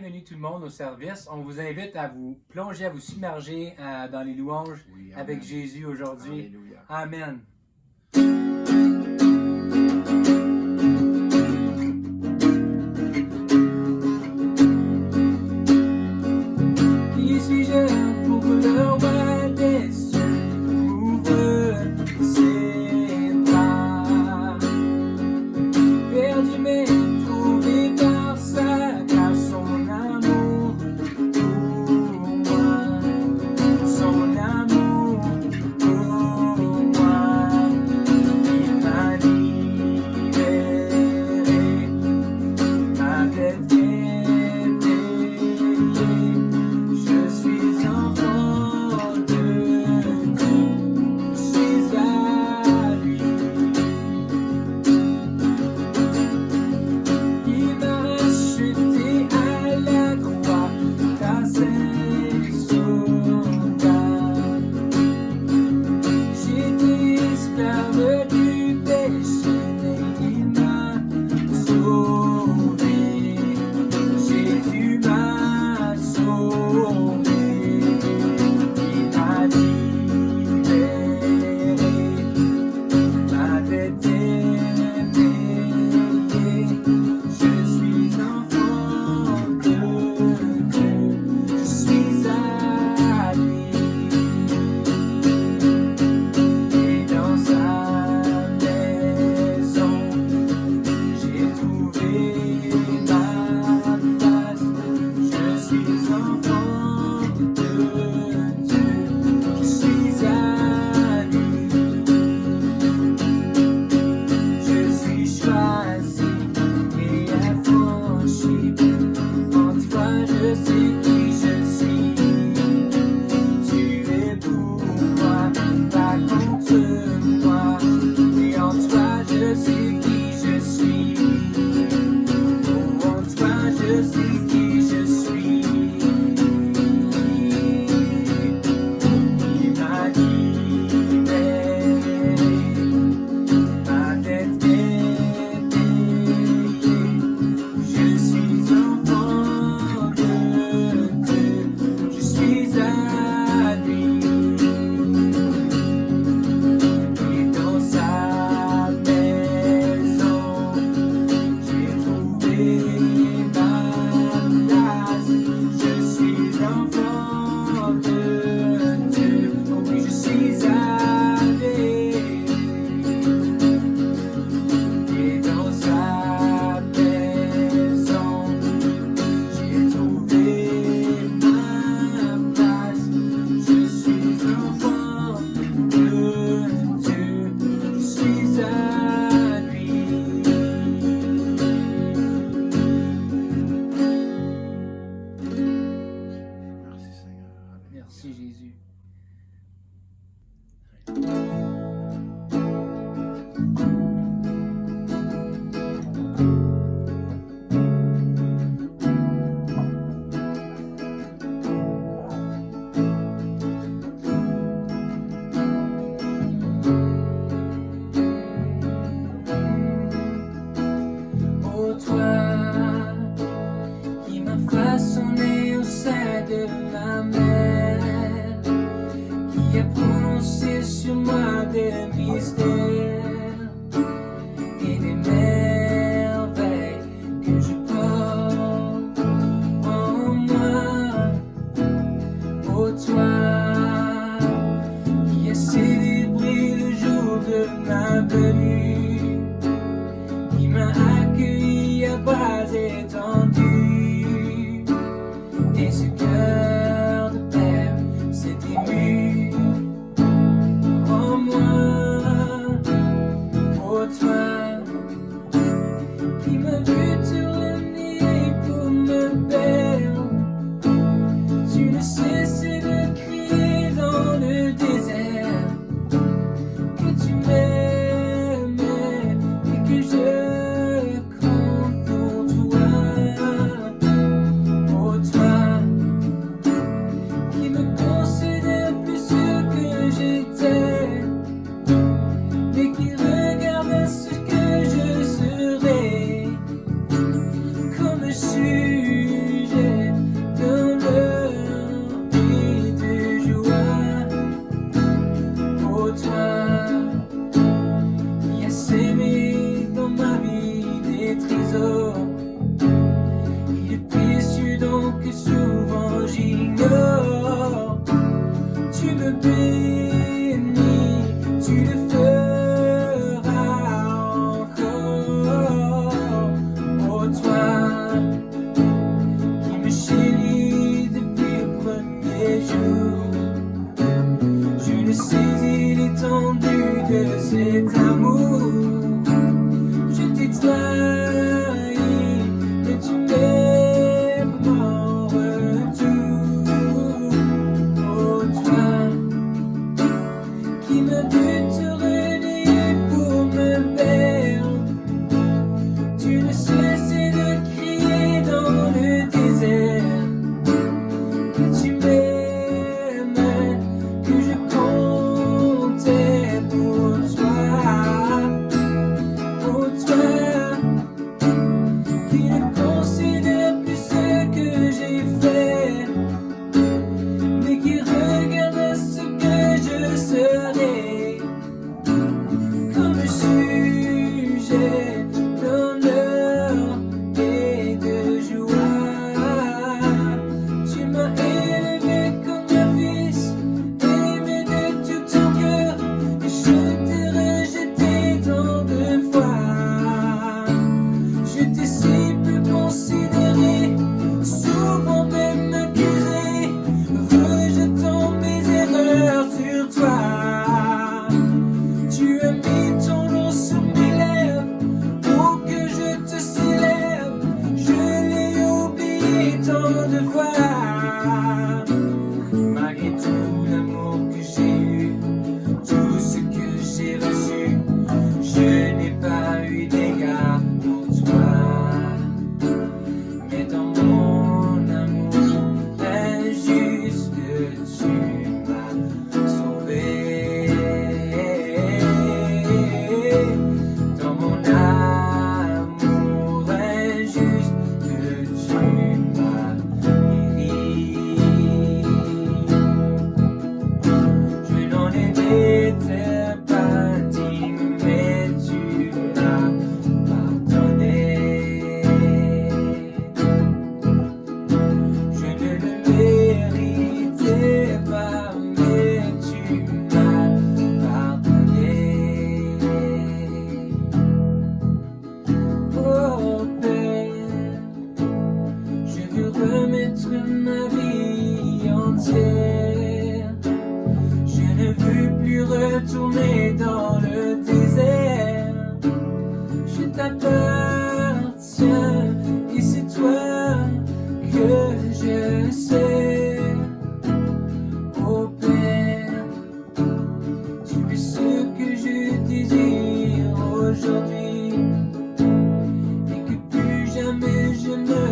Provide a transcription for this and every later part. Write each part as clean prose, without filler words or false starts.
bienvenue tout le monde au service. On vous invite à vous plonger, à vous submerger dans les louanges avec Jésus aujourd'hui. Amen. Qui suis-je pour que le roi des cieux ouvre ses bras? Perdu mais trouvé par son amour pour moi, son amour pour moi, il m'a libéré, ma tête est payée, je suis enfant de Dieu, je suis à lui. Il m'a racheté à la croix grâce à soldats. J'étais esclave du péché, mais il m'a sauvé. Jésus m'a sauvé. Il m'a libéré. Ma tête est payée. Je suis enfant de Dieu, je suis à lui, et dans sa maison, j'ai trouvé ma place. Je suis enfant de Dieu, je suis à lui, je suis choisi et affranchi. En toi je sais qui je suis. Tu es pour moi, pas contre moi. Et en toi je sais qui je suis. Oh, en toi je sais qui je suis. Il m'a libéré. Ma tête est payée. Je suis enfant de Dieu, je suis à lui, et dans sa maison, j'ai trouvé ma place. Je suis enfant de Dieu, oh oui, je suis à lui, et dans sa maison, j'ai trouvé ma place. Je suis enfant de Dieu, je suis à lui. Merci Seigneur. Merci Jésus. Oh toi qui m'as façonné au sein de ma mère, qui a prononcé sur moi des mystères et des merveilles que je porte en moi. Oh toi qui as célébré le jour de ma venue, qui m'a accueilli à bras étendus, et ce cœur de père s'est ému en moi. Oh toi qui m'as vu tourner pour me perdre, tu ne cessais de crier dans le désert que tu m'aimais et que je compte pour toi. Oh toi qui me considère plus que j'étais, mais qui regarde ce que je serai. t'appartiens et c'est toi que je sais. Oh Père, tu es ce que je désire aujourd'hui et que plus jamais je ne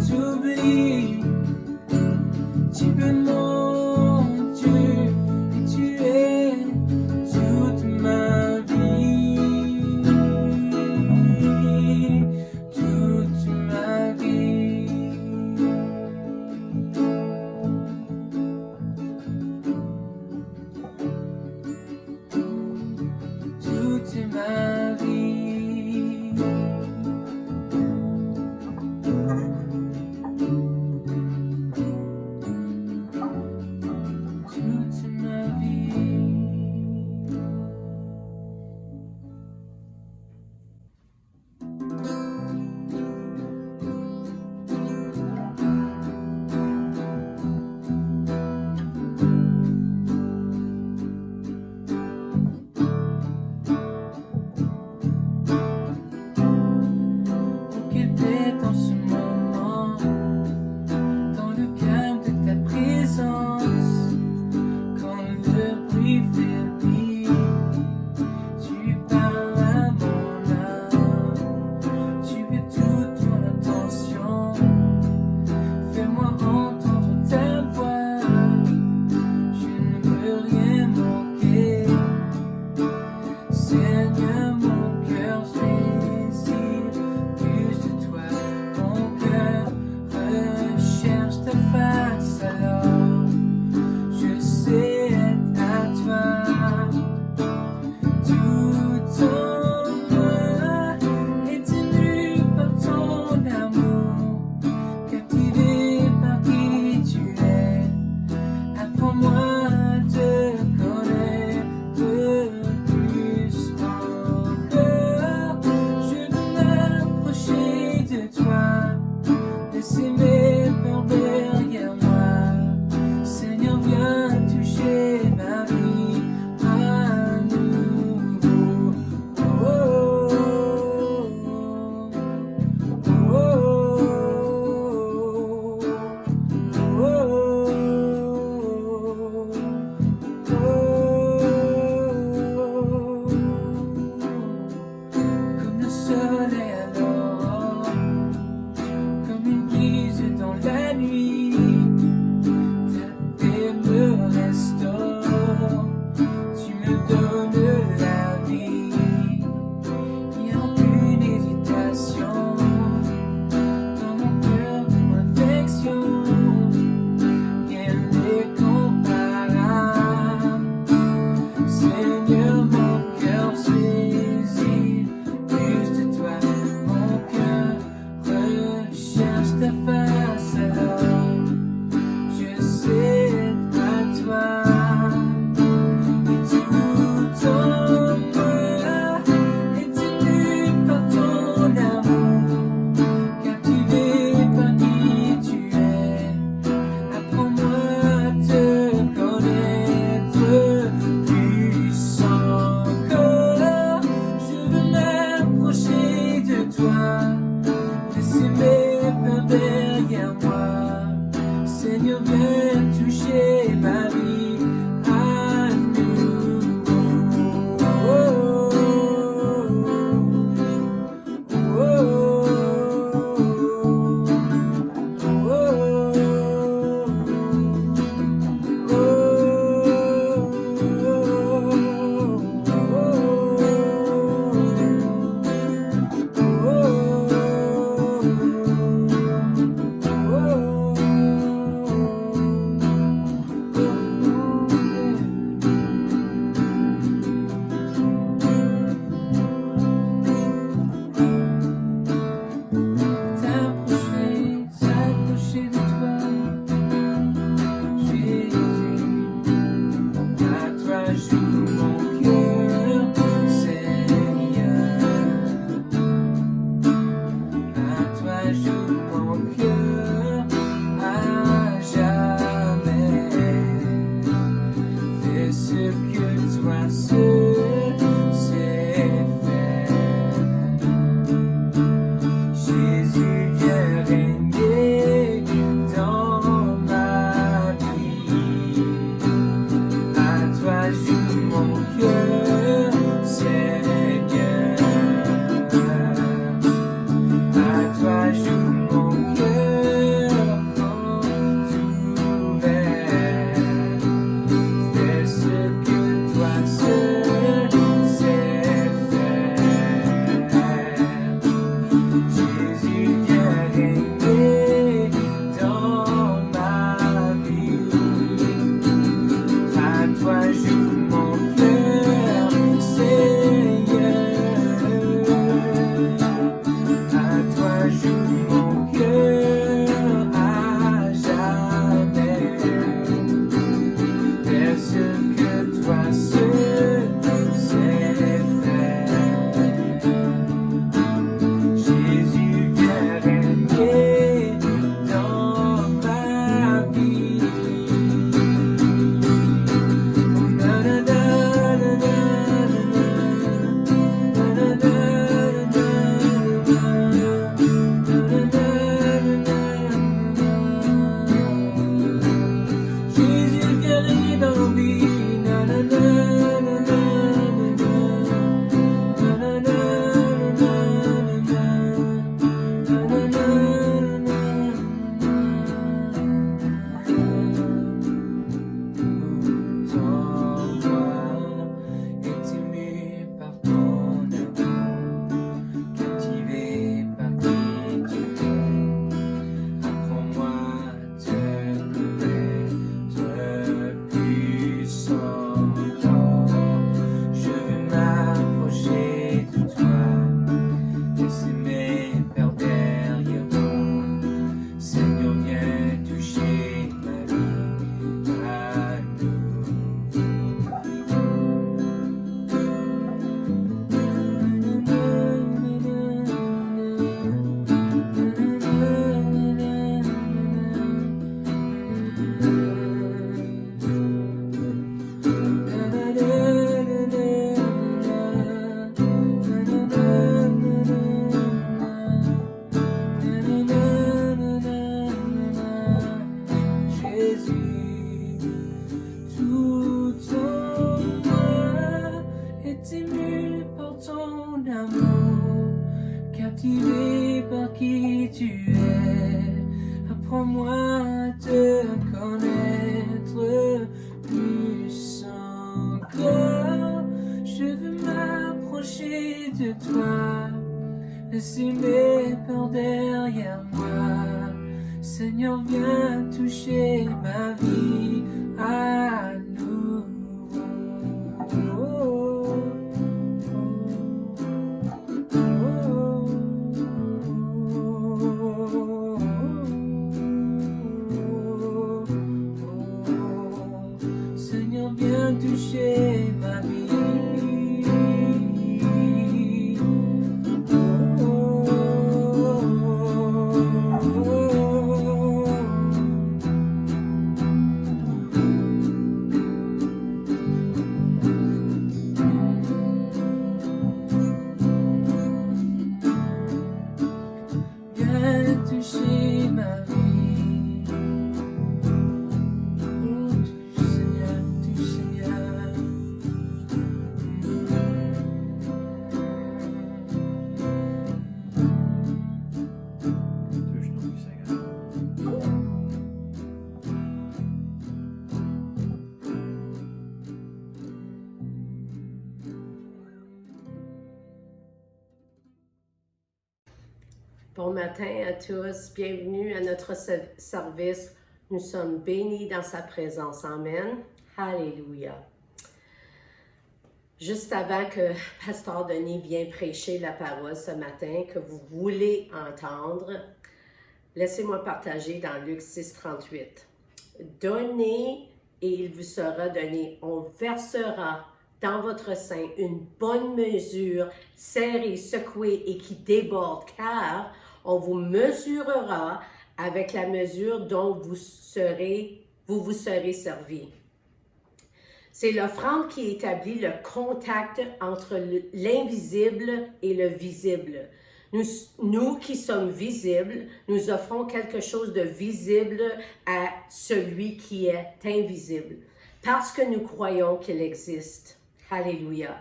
t'oublie. Tu es mon Dieu et tu es toute ma vie, toute ma vie. Toute ma vie. Toute ma vie. Oh, quelle paix en ce moment, dans le calme de ta présence, quand le bruit faiblit, tu parles à mon âme, tu es toute mon attention, fais-moi entendre ta voix, je ne veux rien manquer. Seigneur, mon cœur désire plus de toi, mon cœur recherche ta face, alors je sais être à toi. Tout en moi est ému par ton amour, captivé par qui tu es. Apprends-moi à te connaître plus encore. Je veux m'approcher de toi, laisser mes peurs derrière moi. Seigneur, viens toucher ma vie à nouveau. Oh, oh, oh, comme le soleil à l'aurore, comme une brise dans la nuit, ta paix me restaure, tu me donnes la vie. Il n'y a aucune hésitation dans mon cœur, dans mon affection, rien n'est comparable. Seigneur, mon cœur saisit plus de toi, mon cœur recherche ta face, alors je sais être à toi. Et tout en moi est ému par ton amour, captivé par qui tu es. Apprends-moi à te connaître plus encore. Je veux m'approcher de toi, laisser mes peurs derrière moi. Seigneur, viens toucher ma vie à nouveau. Oh, oh, oh, oh, oh, oh. captivé par qui tu es. Apprends-moi à te connaître plus encore. Je veux m'approcher de toi, laisser mes peurs derrière moi. Seigneur, viens toucher ma vie à nouveau. Seigneur, viens toucher ma vie. Viens toucher ma vie. Touche Seigneur, touche Seigneur. Touche-nous Seigneur. Bon matin à tous, bienvenue à notre service. Nous sommes bénis dans sa présence. Amen. Alléluia. Juste avant que Pasteur Denis vienne prêcher la parole ce matin, que vous voulez entendre, laissez-moi partager dans Luc 6, 38. Donnez et il vous sera donné. On versera dans votre sein une bonne mesure, serrée, secouée et qui déborde, car on vous mesurera avec la mesure dont vous vous serez servi. C'est l'offrande qui établit le contact entre l'invisible et le visible. Nous qui sommes visibles, nous offrons quelque chose de visible à celui qui est invisible, parce que nous croyons qu'il existe. Alléluia.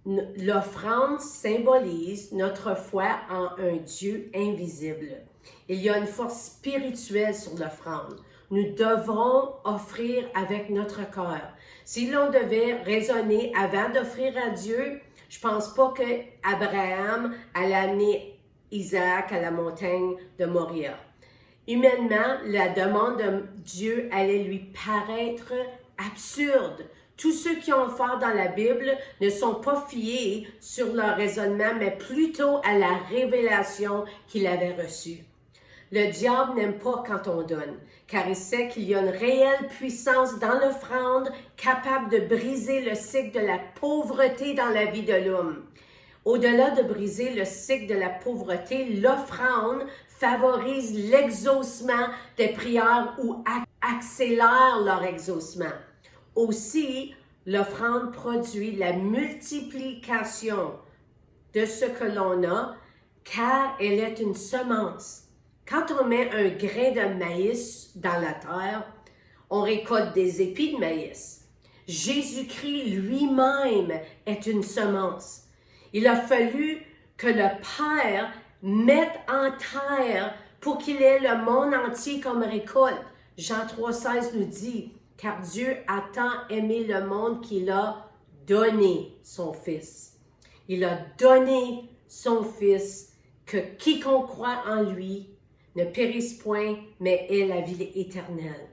L'offrande symbolise notre foi en un Dieu invisible. Il y a une force spirituelle sur l'offrande. Nous devrons offrir avec notre cœur. Si l'on devait raisonner avant d'offrir à Dieu, je ne pense pas qu'Abraham allait amener Isaac à la montagne de Moria. Humainement, la demande de Dieu allait lui paraître absurde. Tous ceux qui ont foi dans la Bible ne sont pas fiés sur leur raisonnement, mais plutôt à la révélation qu'il avait reçue. Le diable n'aime pas quand on donne, car il sait qu'il y a une réelle puissance dans l'offrande capable de briser le cycle de la pauvreté dans la vie de l'homme. Au-delà de briser le cycle de la pauvreté, l'offrande favorise l'exaucement des prières ou accélère leur exaucement. Aussi, l'offrande produit la multiplication de ce que l'on a, car elle est une semence. Quand on met un grain de maïs dans la terre, on récolte des épis de maïs. Jésus-Christ lui-même est une semence. Il a fallu que le Père mette en terre pour qu'il ait le monde entier comme récolte. Jean 3,16 nous dit, « Car Dieu a tant aimé le monde qu'il a donné son Fils. » Il a donné son Fils, que quiconque croit en lui ne périsse point, mais ait la vie éternelle.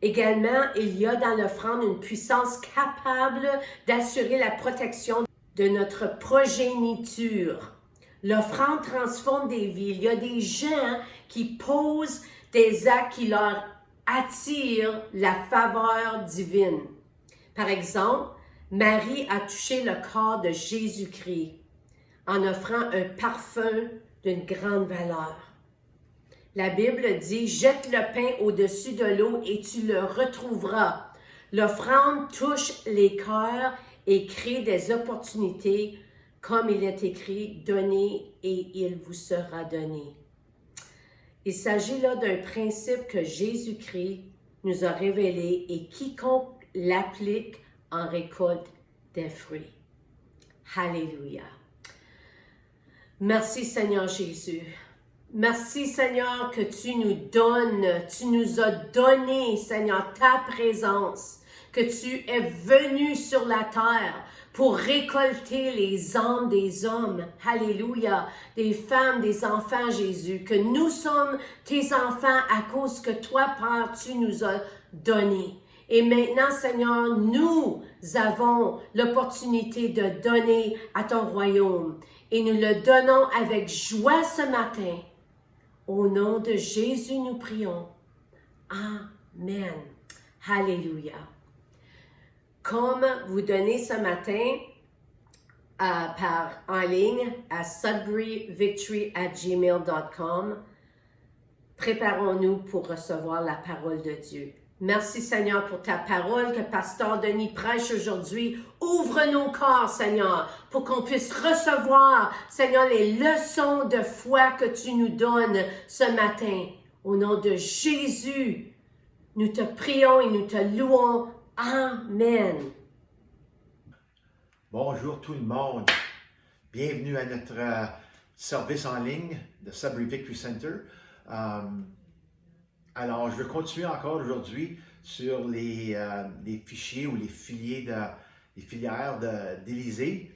Également, il y a dans l'offrande une puissance capable d'assurer la protection de notre progéniture. L'offrande transforme des vies. Il y a des gens qui posent des actes qui leur attirent la faveur divine. Par exemple, Marie a touché le corps de Jésus-Christ en offrant un parfum d'une grande valeur. La Bible dit « Jette le pain au-dessus de l'eau et tu le retrouveras ». L'offrande touche les cœurs et crée des opportunités, comme il est écrit « Donnez et il vous sera donné ». Il s'agit là d'un principe que Jésus-Christ nous a révélé et quiconque l'applique en récolte des fruits. Alléluia. Merci Seigneur Jésus. Merci Seigneur que tu nous donnes, tu nous as donné Seigneur ta présence, que tu es venu sur la terre pour récolter les âmes des hommes, alléluia, des femmes, des enfants Jésus, que nous sommes tes enfants à cause que toi Père tu nous as donné. Et maintenant, Seigneur, nous avons l'opportunité de donner à ton royaume. Et nous le donnons avec joie ce matin. Au nom de Jésus, nous prions. Amen. Alléluia. Comme vous donnez ce matin en ligne à sudburyvictory@gmail.com, préparons-nous pour recevoir la parole de Dieu. Merci Seigneur pour ta parole que Pasteur Denis prêche aujourd'hui. Ouvre nos corps Seigneur pour qu'on puisse recevoir Seigneur les leçons de foi que tu nous donnes ce matin. Au nom de Jésus, nous te prions et nous te louons. Amen. Bonjour tout le monde. Bienvenue à notre service en ligne de Sudbury Victory Center. Alors, je vais continuer encore aujourd'hui sur les fichiers ou les filières d'Élysée.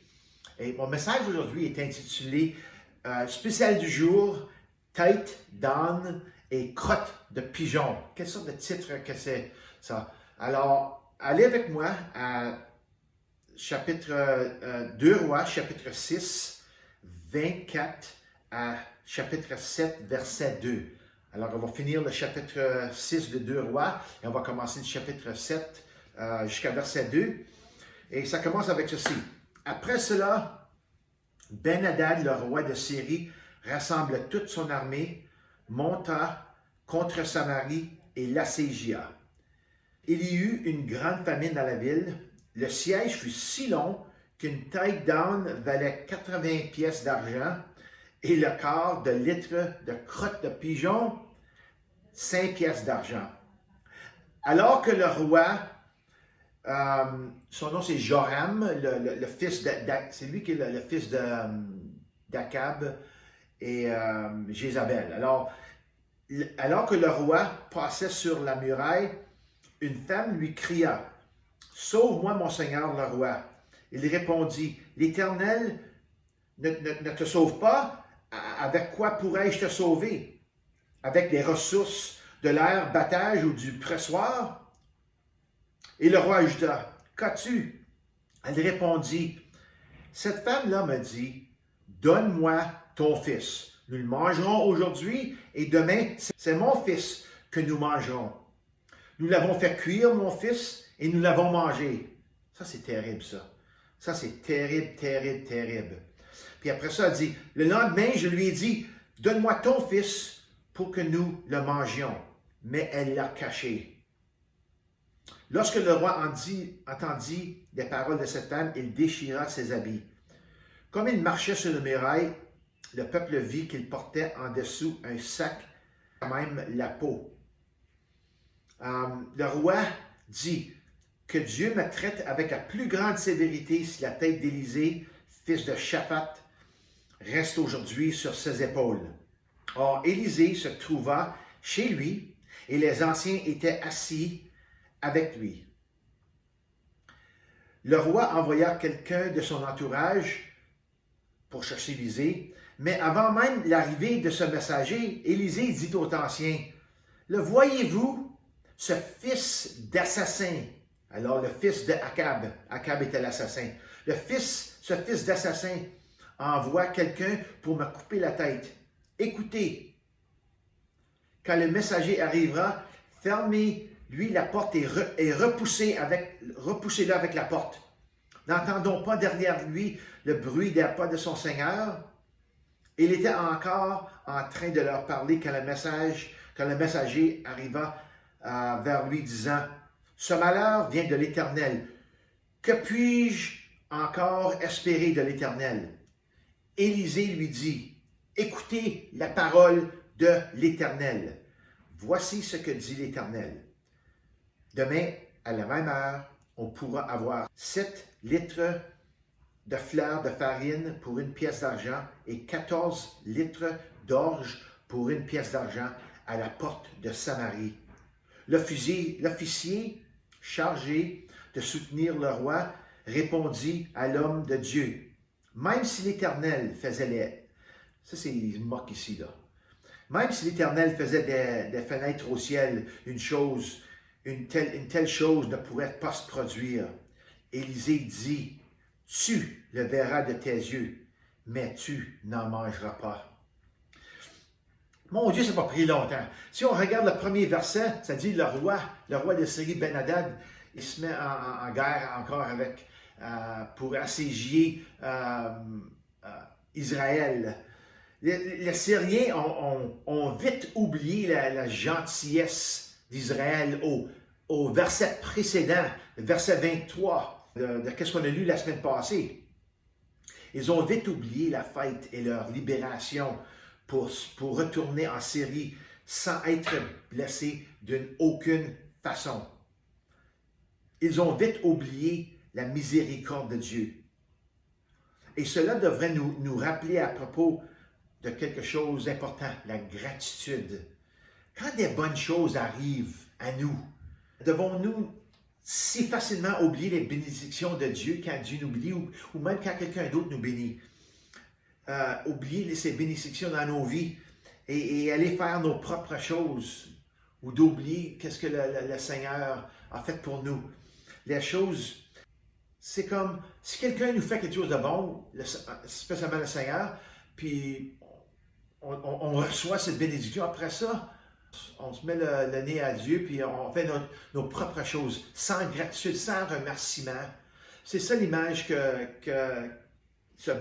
Et mon message aujourd'hui est intitulé Spécial du jour, tête d'âne et crotte de pigeon. Quelle sorte de titre que c'est ça? Alors, allez avec moi à chapitre 2 Rois, chapitre 6, 24 à chapitre 7, verset 2. Alors, on va finir le chapitre 6 de 2 Rois et on va commencer le chapitre 7 jusqu'à verset 2. Et ça commence avec ceci. Après cela, Ben-Hadad, le roi de Syrie, rassembla toute son armée, monta contre Samarie et l'asségia. Il y eut une grande famine dans la ville. Le siège fut si long qu'une tête d'âne valait 80 pièces d'argent et le quart de litre de crotte de pigeon, 5 pièces d'argent. Alors que le roi, son nom c'est Joram, le fils c'est lui qui est le fils d'Akab et Jézabel. Alors que le roi passait sur la muraille, une femme lui cria, « Sauve-moi, mon seigneur le roi. » Il répondit, « L'Éternel ne te sauve pas. Avec quoi pourrais-je te sauver? Avec les ressources de l'air battage ou du pressoir? » Et le roi ajouta, « Qu'as-tu? » Elle répondit, « Cette femme-là me dit, donne-moi ton fils. Nous le mangerons aujourd'hui et demain, c'est mon fils que nous mangerons. Nous l'avons fait cuire, mon fils, et nous l'avons mangé. » Ça, c'est terrible, ça. Ça, c'est terrible, terrible, terrible. Puis après ça, elle dit, « Le lendemain, je lui ai dit, donne-moi ton fils pour que nous le mangions. » Mais elle l'a caché. Lorsque le roi entendit les paroles de cette femme, il déchira ses habits. Comme il marchait sur le muraille, le peuple vit qu'il portait en dessous un sac, même la peau. Le roi dit, « Que Dieu me traite avec la plus grande sévérité si la tête d'Élysée, fils de Shaphat, reste aujourd'hui sur ses épaules. » Or, Élysée se trouva chez lui et les anciens étaient assis avec lui. Le roi envoya quelqu'un de son entourage pour chercher Élysée, mais avant même l'arrivée de ce messager, Élysée dit aux anciens, « Le voyez-vous, ce fils d'assassin? » Alors le fils d'Akab, Akab était l'assassin. Ce fils d'assassin envoie quelqu'un pour me couper la tête. Écoutez, quand le messager arrivera, fermez-lui la porte et repoussez-le avec la porte. N'entendons pas derrière lui le bruit des pas de son Seigneur. Il était encore en train de leur parler quand le messager arriva vers lui disant, « Ce malheur vient de l'Éternel. Que puis-je encore espérer de l'Éternel? » Élysée lui dit, « Écoutez la parole de l'Éternel. Voici ce que dit l'Éternel. Demain, à la même heure, on pourra avoir 7 litres de fleur de farine pour 1 pièce d'argent et 14 litres d'orge pour 1 pièce d'argent à la porte de Samarie. L'officier chargé de soutenir le roi répondit à l'homme de Dieu, même si l'Éternel faisait Ça, c'est il moque ici, là. Même si l'Éternel faisait des fenêtres au ciel, une telle chose ne pourrait pas se produire. Élisée dit, tu le verras de tes yeux, mais tu n'en mangeras pas. Mon Dieu, ça n'a pas pris longtemps. Si on regarde le premier verset, ça dit le roi de Syrie, Ben-Hadad, il se met en guerre encore avec, pour assiéger Israël. Les Syriens ont vite oublié la gentillesse d'Israël au verset précédent, le verset 23, de ce qu'on a lu la semaine passée. Ils ont vite oublié la fête et leur libération pour retourner en Syrie sans être blessés d'aucune façon. Ils ont vite oublié la miséricorde de Dieu. Et cela devrait nous rappeler à propos de quelque chose d'important, la gratitude. Quand des bonnes choses arrivent à nous, devons-nous si facilement oublier les bénédictions de Dieu quand Dieu nous bénit ou même quand quelqu'un d'autre nous bénit? Oublier ces bénédictions dans nos vies et aller faire nos propres choses ou d'oublier qu'est-ce que le Seigneur a fait pour nous. Les choses, c'est comme si quelqu'un nous fait quelque chose de bon, spécialement le Seigneur, puis on reçoit cette bénédiction. Après ça, on se met le nez à Dieu, puis on fait nos propres choses, sans gratitude, sans remerciement. C'est ça l'image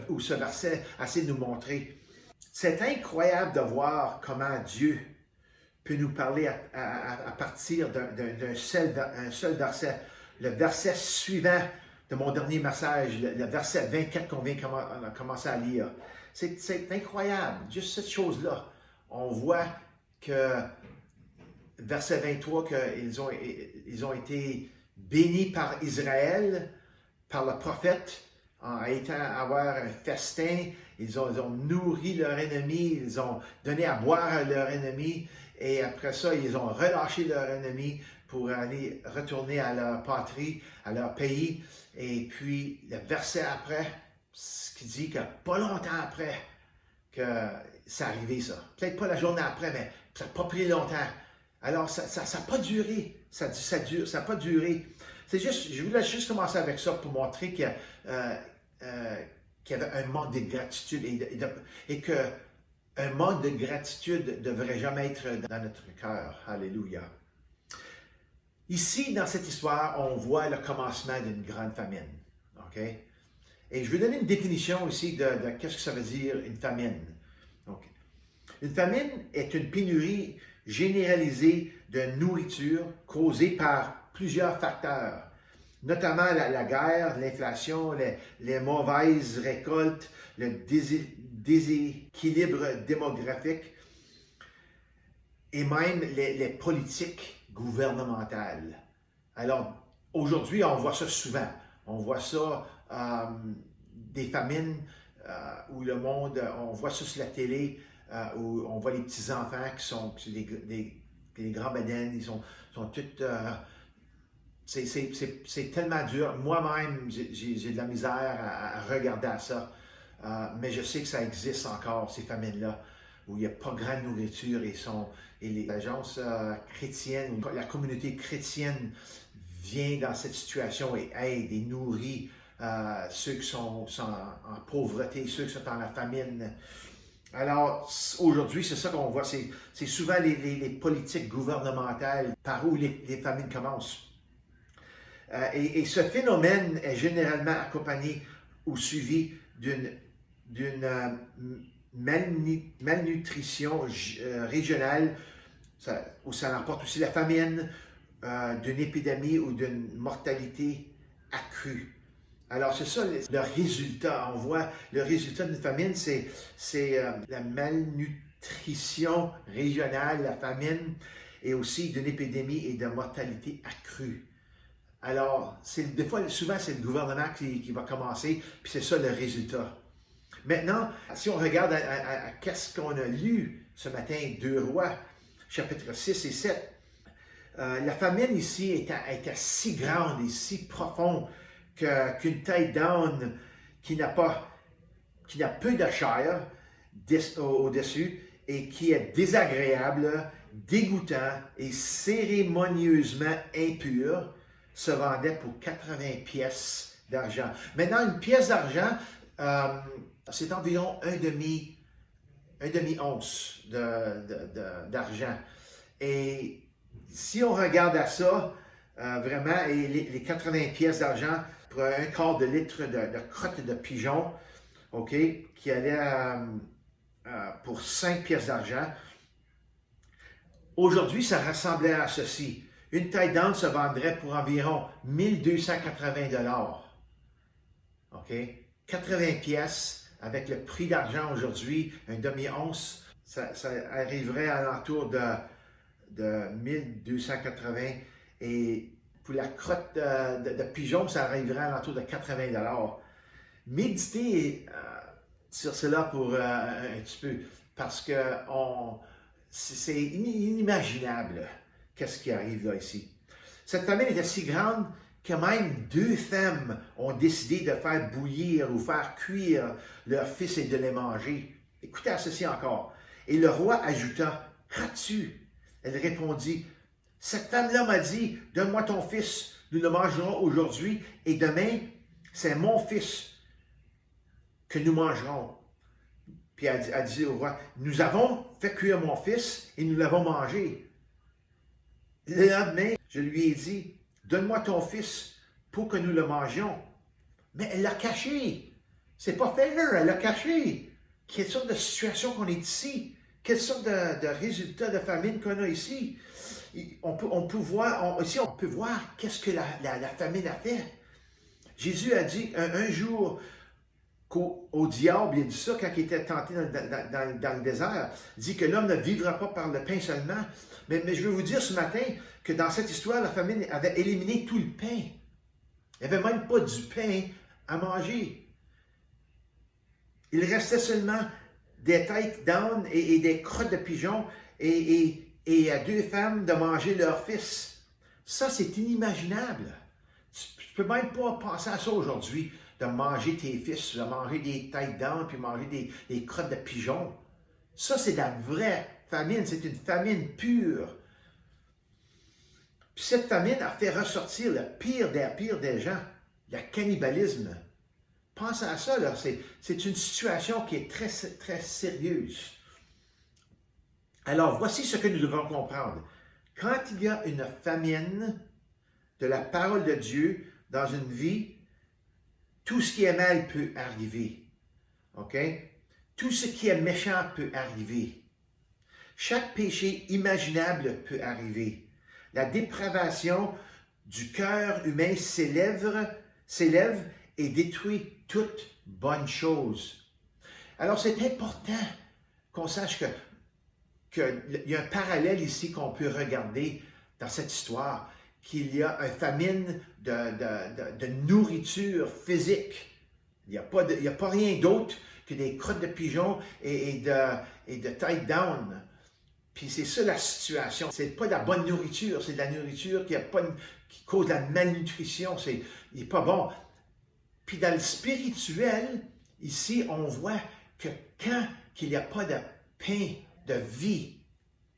où ce verset essaie de nous montrer. C'est incroyable de voir comment Dieu peut nous parler à partir d'un seul verset. Le verset suivant de mon dernier message, le verset 24 qu'on vient de commencer à lire. C'est incroyable, juste cette chose-là. On voit que, verset 23, qu'ils ont été bénis par Israël, par le prophète, en étant avoir un festin. Ils ont nourri leur ennemi, ils ont donné à boire à leur ennemi, et après ça, ils ont relâché leur ennemi pour aller retourner à leur patrie, à leur pays. Et puis, le verset après, ce qui dit que pas longtemps après que c'est arrivé ça. Peut-être pas la journée après, mais ça n'a pas pris longtemps. Alors, ça n'a pas duré. Ça n'a pas duré. C'est juste, je voulais juste commencer avec ça pour montrer qu'il y avait un manque de gratitude et qu'un manque de gratitude ne devrait jamais être dans notre cœur. Alléluia. Ici, dans cette histoire, on voit le commencement d'une grande famine. OK? Et je vais donner une définition ici de qu'est-ce que ça veut dire une famine. Donc, une famine est une pénurie généralisée de nourriture causée par plusieurs facteurs, notamment la guerre, l'inflation, les mauvaises récoltes, le déséquilibre démographique et même les politiques gouvernementales. Alors, aujourd'hui, on voit ça souvent. On voit ça, des famines où le monde, on voit ça sur la télé, où on voit les petits-enfants qui sont des grands badaines, ils sont tous... c'est tellement dur. Moi-même, j'ai de la misère à regarder à ça. Mais je sais que ça existe encore, ces famines-là, où il n'y a pas grande nourriture et les agences chrétiennes, la communauté chrétienne vient dans cette situation et aide et nourrit ceux qui sont en pauvreté, ceux qui sont dans la famine. Alors, aujourd'hui, c'est ça qu'on voit, c'est souvent les politiques gouvernementales par où les famines commencent. Et ce phénomène est généralement accompagné ou suivi d'une malnutrition régionale, où ça emporte aussi la famine, d'une épidémie ou d'une mortalité accrue. Alors, c'est ça le résultat. On voit le résultat d'une famine, c'est la malnutrition régionale, la famine, et aussi d'une épidémie et de mortalité accrue. Alors, des fois, souvent, c'est le gouvernement qui va commencer, puis c'est ça le résultat. Maintenant, si on regarde à qu'est-ce qu'on a lu ce matin, 2 Rois, chapitre 6 et 7, la famine ici était si grande et si profonde qu'une tête d'âne qui n'a peu de chair au-dessus et qui est désagréable, dégoûtant et cérémonieusement impur, se vendait pour 80 pièces d'argent. Maintenant, une pièce d'argent, c'est environ un demi-once d'argent. Et si on regarde à ça, vraiment, et les 80 pièces d'argent pour un quart de litre de crotte de pigeon, OK, qui allait pour 5 pièces d'argent. Aujourd'hui, ça ressemblait à ceci. Une tête d'âne se vendrait pour environ 1280 $. OK? 80 pièces avec le prix d'argent aujourd'hui, un demi-once, ça arriverait à l'entour de 1280. Et pour la crotte de pigeon, ça arriverait à l'entour de 80 $. Méditez sur cela pour un petit peu, parce que c'est inimaginable qu'est-ce qui arrive là ici. Cette famine était si grande que même 2 femmes ont décidé de faire bouillir ou faire cuire leurs fils et de les manger. Écoutez à ceci encore. Et le roi ajouta, « Qu'as-tu? » Elle répondit, « Cette femme-là m'a dit, « Donne-moi ton fils, nous le mangerons aujourd'hui, et demain, c'est mon fils que nous mangerons. » Puis elle dit au roi, « Nous avons fait cuire mon fils et nous l'avons mangé. » Le lendemain, je lui ai dit, « Donne-moi ton fils pour que nous le mangions. » Mais elle l'a caché. C'est pas fair, elle l'a caché. Quelle sorte de situation qu'on est ici? Quelle sorte de résultat de famine qu'on a ici? On peut voir qu'est-ce que la famine a fait. Jésus a dit un jour au diable, il a dit ça quand il était tenté dans le désert, il dit que l'homme ne vivra pas par le pain seulement. Mais je veux vous dire ce matin que dans cette histoire, la famine avait éliminé tout le pain. Il n'y avait même pas du pain à manger. Il restait seulement des têtes d'âne et des crottes de pigeons et à 2 femmes de manger leur fils. Ça, c'est inimaginable. Tu ne peux même pas penser à ça aujourd'hui, de manger tes fils, de manger des têtes d'âne, puis manger des crottes de pigeons. Ça, c'est la vraie famine, c'est une famine pure. Puis cette famine a fait ressortir le pire des gens, le cannibalisme. Pensez à ça, là, c'est une situation qui est très, très sérieuse. Alors, voici ce que nous devons comprendre. Quand il y a une famine de la parole de Dieu dans une vie, tout ce qui est mal peut arriver. OK? Tout ce qui est méchant peut arriver. Chaque péché imaginable peut arriver. La dépravation du cœur humain s'élève et détruit toute bonne chose. Alors, c'est important qu'on sache qu'il y a un parallèle ici qu'on peut regarder dans cette histoire, qu'il y a une famine de nourriture physique. Il n'y a pas rien d'autre que des crottes de pigeons et de têtes d'âne. Puis c'est ça la situation. C'est pas de la bonne nourriture, c'est de la nourriture qui cause la malnutrition. Il n'est pas bon. Puis dans le spirituel, ici, on voit que quand il n'y a pas de pain de vie,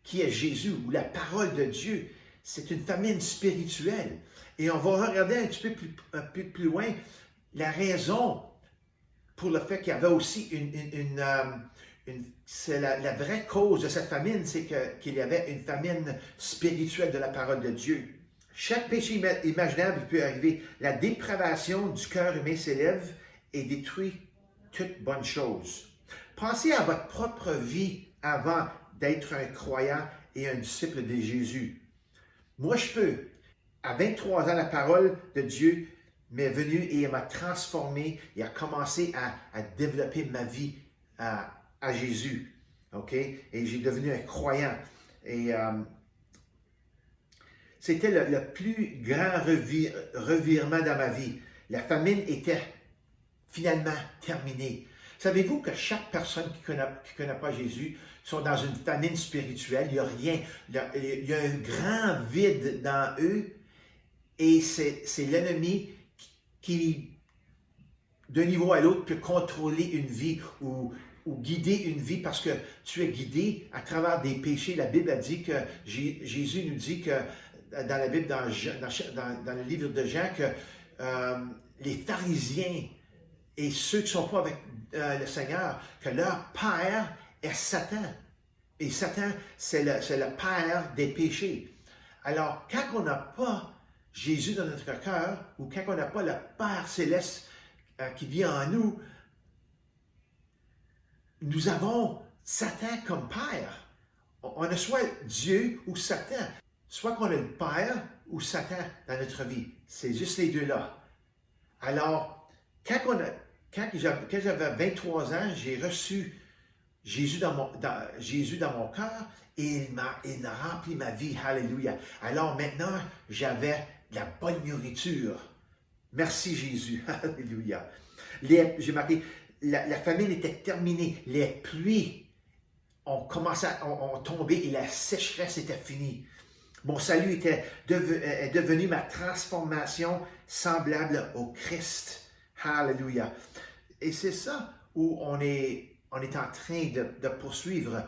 qui est Jésus, ou la parole de Dieu, c'est une famine spirituelle. Et on va regarder un petit peu plus loin la raison pour le fait qu'il y avait aussi c'est la vraie cause de cette famine, c'est qu'il y avait une famine spirituelle de la parole de Dieu. Chaque péché imaginable peut arriver. La dépravation du cœur humain s'élève et détruit toute bonne chose. Pensez à votre propre vie avant d'être un croyant et un disciple de Jésus. Moi, je peux. À 23 ans, la parole de Dieu m'est venue et elle m'a transformé et a commencé à développer ma vie à Jésus. OK? Et j'ai devenu un croyant. Et C'était le plus grand revirement dans ma vie. La famine était finalement terminée. Savez-vous que chaque personne qui connaît pas Jésus sont dans une famine spirituelle? Il n'y a rien. Il y a un grand vide dans eux et c'est l'ennemi qui, d'un niveau à l'autre, peut contrôler une vie ou guider une vie parce que tu es guidé à travers des péchés. La Bible a dit que Jésus nous dit que dans la Bible, dans le livre de Jean, que les pharisiens et ceux qui ne sont pas avec le Seigneur, que leur père est Satan. Et Satan, c'est le père des péchés. Alors, quand on n'a pas Jésus dans notre cœur, ou quand on n'a pas le Père céleste qui vit en nous, nous avons Satan comme père. On a soit Dieu ou Satan. Soit qu'on a le Père ou Satan dans notre vie. C'est juste les deux-là. Alors, quand j'avais 23 ans, j'ai reçu Jésus dans mon cœur et il a rempli ma vie. Alléluia. Alors maintenant, j'avais de la bonne nourriture. Merci Jésus. Alléluia. J'ai marqué, la famine était terminée. Les pluies ont tombé et la sécheresse était finie. Mon salut est devenu ma transformation semblable au Christ. Hallelujah. Et c'est ça où on est en train de poursuivre,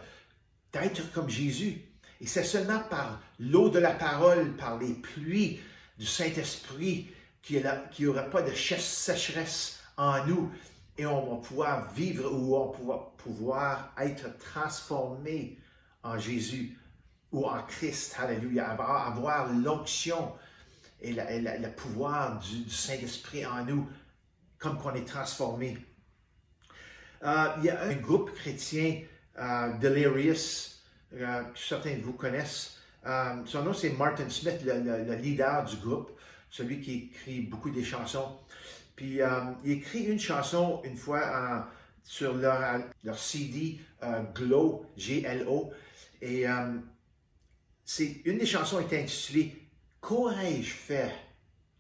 d'être comme Jésus. Et c'est seulement par l'eau de la parole, par les pluies du Saint-Esprit, qu'il n'y aura pas de sécheresse en nous. Et on va pouvoir vivre ou on va pouvoir être transformé en Jésus. Ou en Christ, alléluia, avoir l'onction et le pouvoir du Saint-Esprit en nous, comme qu'on est transformé. Il y a un groupe chrétien, Delirious, que certains de vous connaissent. Son nom, c'est Martin Smith, le leader du groupe, celui qui écrit beaucoup des chansons. Puis, il écrit une chanson une fois sur leur CD, Glow, G-L-O, et une des chansons est intitulée « Qu'aurais-je fait ?»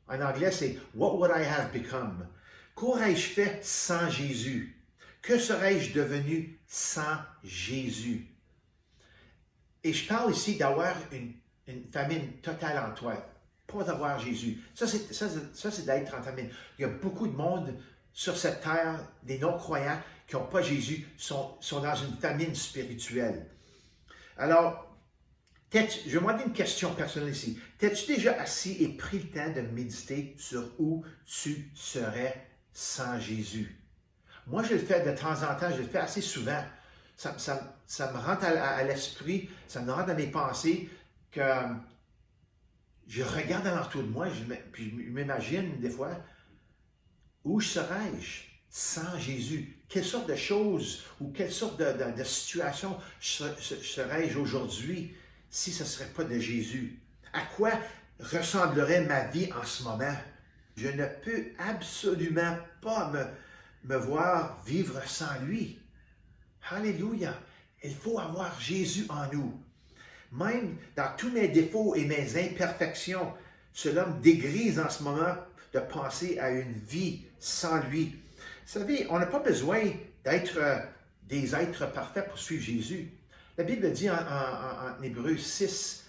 En anglais, c'est « What would I have become ?» Qu'aurais-je fait sans Jésus? Que serais-je devenu sans Jésus? Et je parle ici d'avoir une famine totale en toi, pas d'avoir Jésus. Ça, c'est d'être en famine. Il y a beaucoup de monde sur cette terre, des non-croyants qui n'ont pas Jésus, sont dans une famine spirituelle. Alors, je vais demander une question personnelle ici. T'es-tu déjà assis et pris le temps de méditer sur où tu serais sans Jésus? Moi, je le fais de temps en temps, je le fais assez souvent. Ça me rentre à l'esprit, ça me rentre dans mes pensées que je regarde alentour de moi, puis je m'imagine des fois, où serais-je sans Jésus? Quelle sorte de choses ou quelle sorte de situation serais-je aujourd'hui si ce ne serait pas de Jésus? À quoi ressemblerait ma vie en ce moment? Je ne peux absolument pas me voir vivre sans lui. Alléluia! Il faut avoir Jésus en nous. Même dans tous mes défauts et mes imperfections, cela me dégrise en ce moment de penser à une vie sans lui. Vous savez, on n'a pas besoin d'être des êtres parfaits pour suivre Jésus. La Bible dit en Hébreux 6,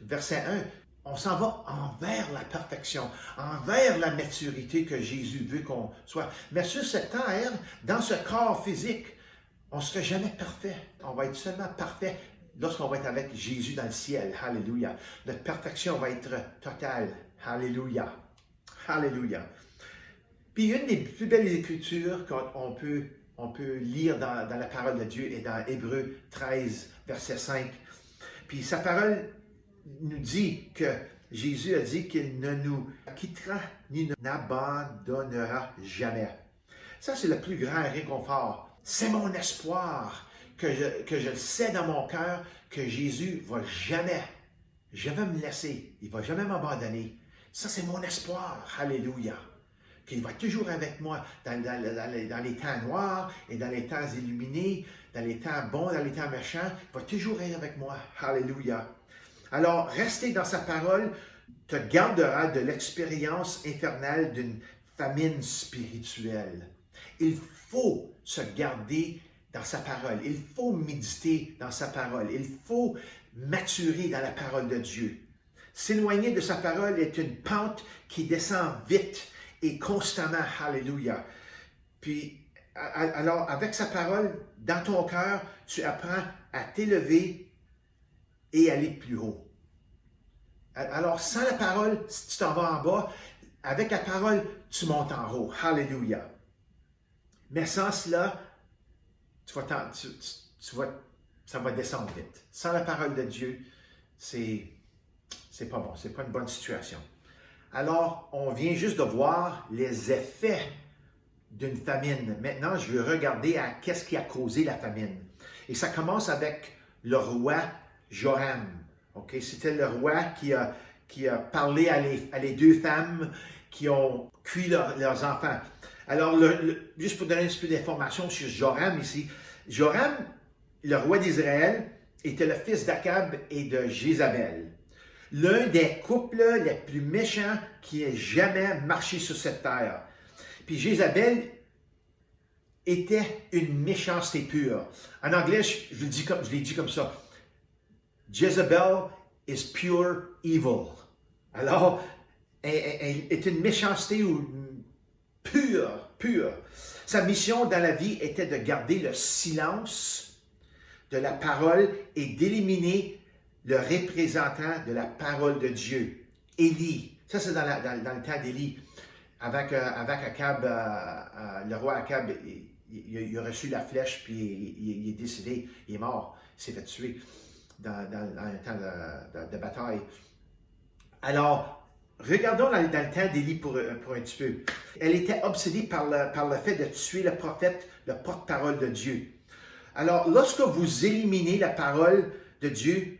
verset 1, on s'en va envers la perfection, envers la maturité que Jésus veut qu'on soit. Mais sur cette terre, dans ce corps physique, on ne serait jamais parfait. On va être seulement parfait lorsqu'on va être avec Jésus dans le ciel. Alléluia. Notre perfection va être totale. Alléluia. Alléluia. Puis une des plus belles écritures qu'on peut lire dans la parole de Dieu est dans Hébreux 13, verset 5. Puis sa parole nous dit que Jésus a dit qu'il ne nous quittera ni ne n'abandonnera jamais. Ça, c'est le plus grand réconfort. C'est mon espoir que je le sais dans mon cœur que Jésus ne va jamais me laisser. Il ne va jamais m'abandonner. Ça, c'est mon espoir. Alléluia. Qu'il va toujours avec moi dans les temps noirs et dans les temps illuminés, dans les temps bons, dans les temps méchants. Il va toujours être avec moi. Alléluia. Alors, rester dans sa parole te gardera de l'expérience infernale d'une famine spirituelle. Il faut se garder dans sa parole. Il faut méditer dans sa parole. Il faut maturer dans la parole de Dieu. S'éloigner de sa parole est une pente qui descend vite et constamment. Alléluia. Puis, alors, avec sa parole dans ton cœur, tu apprends à t'élever et aller plus haut. Alors, sans la parole, si tu t'en vas en bas, avec la parole, tu montes en haut. Alléluia. Mais sans cela, ça va descendre vite. Sans la parole de Dieu, c'est pas bon, c'est pas une bonne situation. Alors, on vient juste de voir les effets d'une famine. Maintenant, je veux regarder à qu'est-ce qui a causé la famine. Et ça commence avec le roi Joram. Okay? C'était le roi qui a parlé à les deux femmes qui ont cuit leurs enfants. Alors, juste pour donner un petit peu d'informations sur Joram ici, Joram, le roi d'Israël, était le fils d'Akab et de Jézabel. L'un des couples les plus méchants qui ait jamais marché sur cette terre. Puis Jézabel était une méchanceté pure. En anglais, je l'ai dit comme ça. Jezebel is pure evil. Alors, elle est une méchanceté pure. Sa mission dans la vie était de garder le silence de la parole et d'éliminer le représentant de la parole de Dieu, Élie. Ça, c'est dans le temps d'Élie. Avec Akab, le roi Akab, il a reçu la flèche, puis il est décédé, il est mort, il s'est fait tuer dans un temps de bataille. Alors, regardons dans le temps d'Élie pour un petit peu. Elle était obsédée par le fait de tuer le prophète, le porte-parole de Dieu. Alors, lorsque vous éliminez la parole de Dieu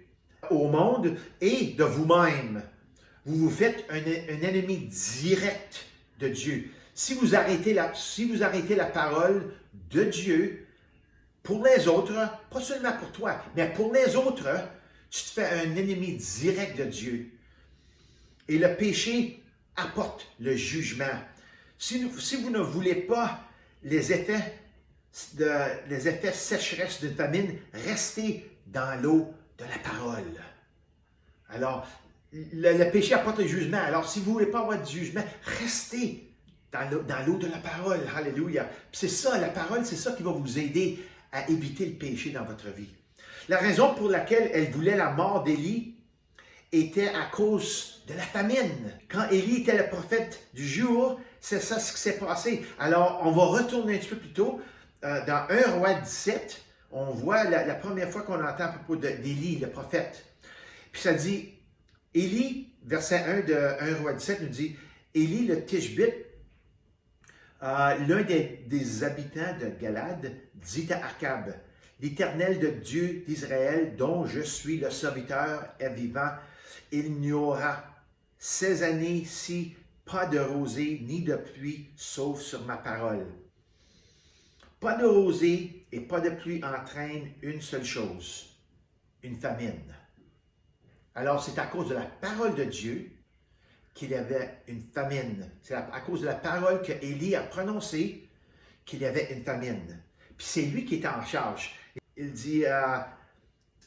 au monde et de vous-même, vous vous faites un ennemi direct de Dieu. Si vous arrêtez la parole de Dieu pour les autres, pas seulement pour toi, mais pour les autres, tu te fais un ennemi direct de Dieu. Et le péché apporte le jugement. Si vous ne voulez pas les effets sécheresse d'une famine, restez dans l'eau de la parole. Alors, le péché apporte le jugement. Alors, si vous ne voulez pas avoir de jugement, restez dans l'eau de la parole. Alléluia. C'est ça, la parole, c'est ça qui va vous aider à éviter le péché dans votre vie. La raison pour laquelle elle voulait la mort d'Élie était à cause de la famine. Quand Élie était le prophète du jour, c'est ça ce qui s'est passé. Alors, on va retourner un petit peu plus tôt. Dans 1 Roi 17, on voit la première fois qu'on entend à propos d'Élie, le prophète. Puis ça dit, Élie, verset 1 de 1 Roi 17, nous dit, Élie le Tishbite, l'un des habitants de Galad, dit à Akab, l'Éternel de Dieu d'Israël, dont je suis le serviteur, est vivant. Il n'y aura 16 années-ci pas de rosée ni de pluie, sauf sur ma parole. Pas de rosée et pas de pluie entraînent une seule chose, une famine. Alors, c'est à cause de la parole de Dieu qu'il y avait une famine. C'est à cause de la parole que Élie a prononcée qu'il y avait une famine. Puis c'est lui qui était en charge. Il dit,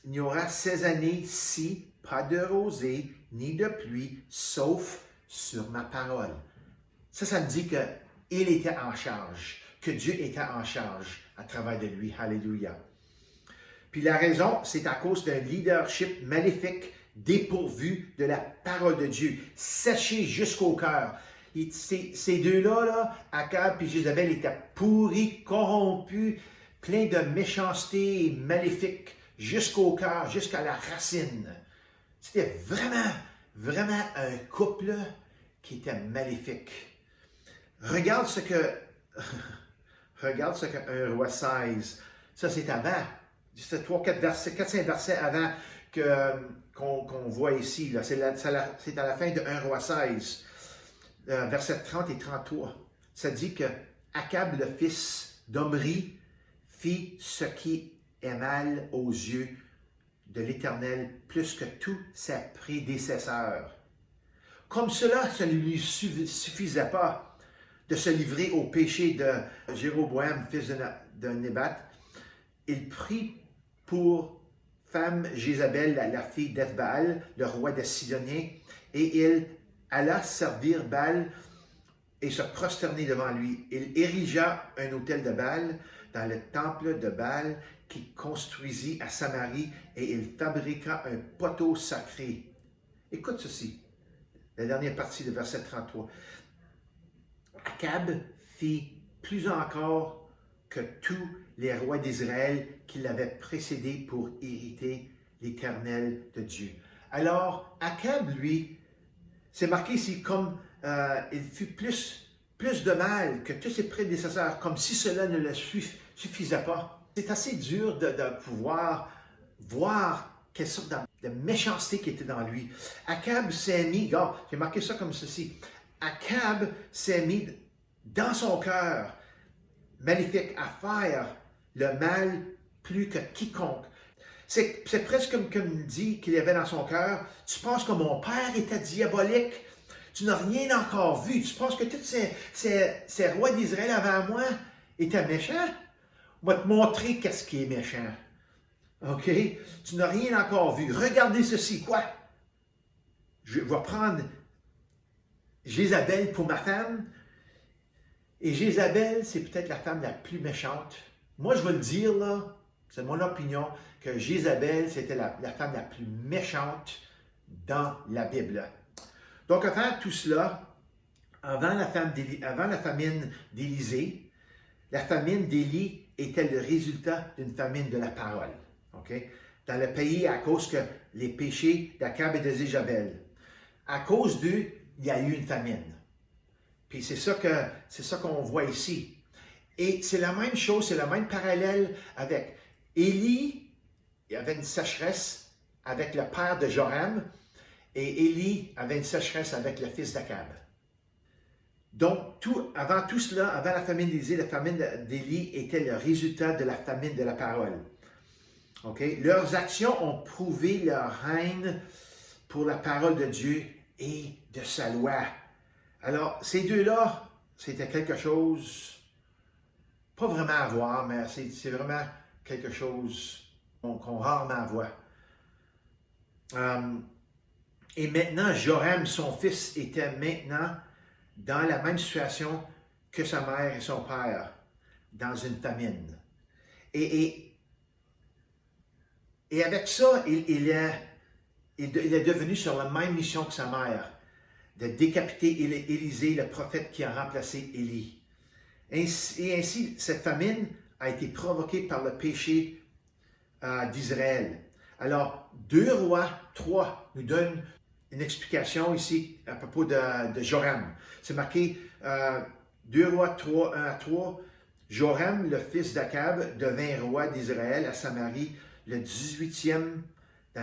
il n'y aura 16 années-ci pas de rosée ni de pluie, sauf sur ma parole. Ça me dit qu'il était en charge, que Dieu était en charge à travers de lui. Alléluia. Puis la raison, c'est à cause d'un leadership maléfique dépourvu de la parole de Dieu, séché jusqu'au cœur. Ces deux-là, Akab et Jézabel, étaient pourris, corrompus, pleins de méchanceté maléfique, jusqu'au cœur, jusqu'à la racine. C'était vraiment un couple qui était maléfique. Regarde ce que 1 Roi 16, ça c'est avant, c'est 4-5 versets avant qu'on voit ici. Là. C'est à la fin de 1 Roi 16, versets 30 et 33. Ça dit que Akab, le fils d'Omri, fit ce qui est mal aux yeux de l'Éternel plus que tous ses prédécesseurs. Comme cela, ça ne lui suffisait pas de se livrer au péché de Jéroboam, fils de Nébat. Il prit pour femme Jézabel, la fille d'Ethbaal, le roi des Sidoniens, et il alla servir Baal et se prosterner devant lui. Il érigea un autel de Baal dans le temple de Baal qu'il construisit à Samarie, et il fabriqua un poteau sacré. Écoute ceci, la dernière partie de verset 33. Akab fit plus encore que tous les rois d'Israël qui l'avaient précédé pour hériter l'Éternel de Dieu. Alors, Akab, lui, c'est marqué ici comme il fut plus de mal que tous ses prédécesseurs, comme si cela ne le suffisait pas. C'est assez dur de pouvoir voir quelle sorte de méchanceté qui était dans lui. Akab s'est mis, regarde, j'ai marqué ça comme ceci, Akab s'est mis dans son cœur maléfique à faire le mal plus que quiconque. C'est presque comme il dit qu'il y avait dans son cœur, tu penses que mon père était diabolique, tu n'as rien encore vu, tu penses que tous ces rois d'Israël avant moi étaient méchants? On va te montrer qu'est-ce qui est méchant. OK? Tu n'as rien encore vu. Regardez ceci, quoi? Je vais prendre Jézabel pour ma femme. Et Jézabel, c'est peut-être la femme la plus méchante. Moi, je vais le dire, là, c'est mon opinion, que Jézabel, c'était la femme la plus méchante dans la Bible. Donc, avant tout cela, avant la famine d'Élisée, la famine d'Élie était le résultat d'une famine de la parole. Okay? Dans le pays, à cause que les péchés d'Akab et de Jézabel. À cause d'eux, il y a eu une famine. Puis c'est ça qu'on voit ici. Et c'est la même chose, c'est le même parallèle avec Élie. Il y avait une sécheresse avec le père de Joram, et Élie avait une sécheresse avec le fils d'Akab. Donc, avant tout cela, avant la famine d'Élisée, la famine d'Élie était le résultat de la famine de la parole. Okay? Leurs actions ont prouvé leur haine pour la parole de Dieu et de sa loi. Alors, ces deux-là, c'était quelque chose, pas vraiment à voir, mais c'est vraiment quelque chose qu'on rarement voit. Et maintenant, Joram, son fils, était maintenant dans la même situation que sa mère et son père, dans une famine. Et avec ça, il est devenu sur la même mission que sa mère, de décapiter Élisée, le prophète qui a remplacé Élie. Et ainsi, cette famine a été provoquée par le péché d'Israël. Alors, 2 Rois 3 nous donne une explication ici à propos de Joram. C'est marqué 2 Rois 3, 1 à 3. Joram, le fils d'Akab, devint roi d'Israël à Samarie dans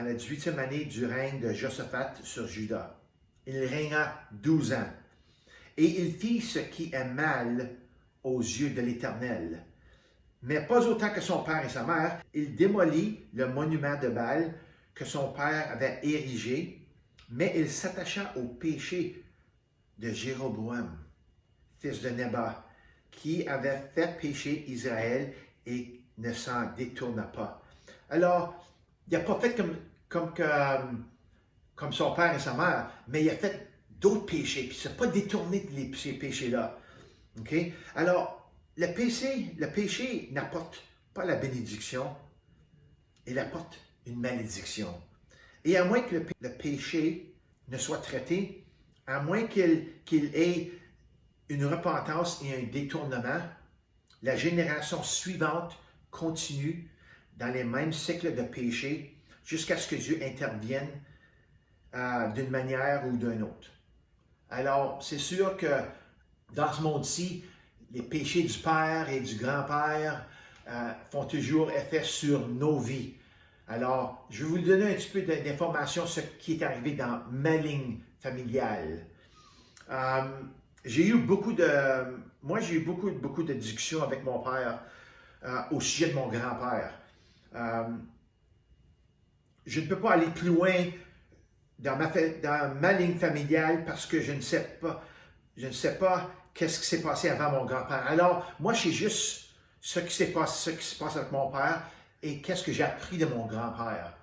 la 18e année du règne de Josaphat sur Juda. Il régna 12 ans. Et il fit ce qui est mal aux yeux de l'Éternel. Mais pas autant que son père et sa mère, il démolit le monument de Baal que son père avait érigé, mais il s'attacha au péché de Jéroboam, fils de Nébat, qui avait fait pécher Israël et ne s'en détourna pas. Alors, il n'a pas fait comme son père et sa mère, mais il a fait d'autres péchés, puis il ne s'est pas détourné de ces péchés-là. Okay? Alors, le péché n'apporte pas la bénédiction, il apporte une malédiction. Et à moins que le péché ne soit traité, à moins qu'il ait une repentance et un détournement, la génération suivante continue dans les mêmes cycles de péché jusqu'à ce que Dieu intervienne d'une manière ou d'une autre. Alors, c'est sûr que dans ce monde-ci, les péchés du père et du grand-père font toujours effet sur nos vies. Alors, je vais vous donner un petit peu d'informations sur ce qui est arrivé dans ma ligne familiale. J'ai eu beaucoup de discussions avec mon père au sujet de mon grand-père. je ne peux pas aller plus loin dans ma ligne familiale parce que je ne sais pas qu'est-ce qui s'est passé avant mon grand-père. Alors, moi, je sais juste ce qui se passe avec mon père et qu'est-ce que j'ai appris de mon grand-père.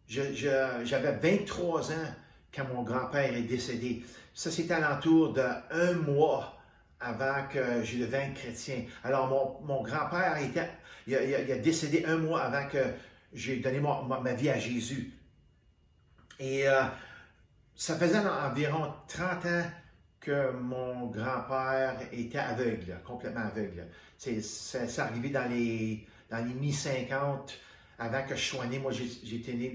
J'avais 23 ans quand mon grand-père est décédé. Ça, c'était alentour d'1 mois avant que je devienne chrétien. Alors, mon grand-père il a décédé 1 mois avant que j'ai donné ma vie à Jésus. Et ça faisait environ 30 ans que mon grand-père était aveugle, complètement aveugle. C'est arrivé dans les mi-50, avant que je sois né. Moi, j'étais né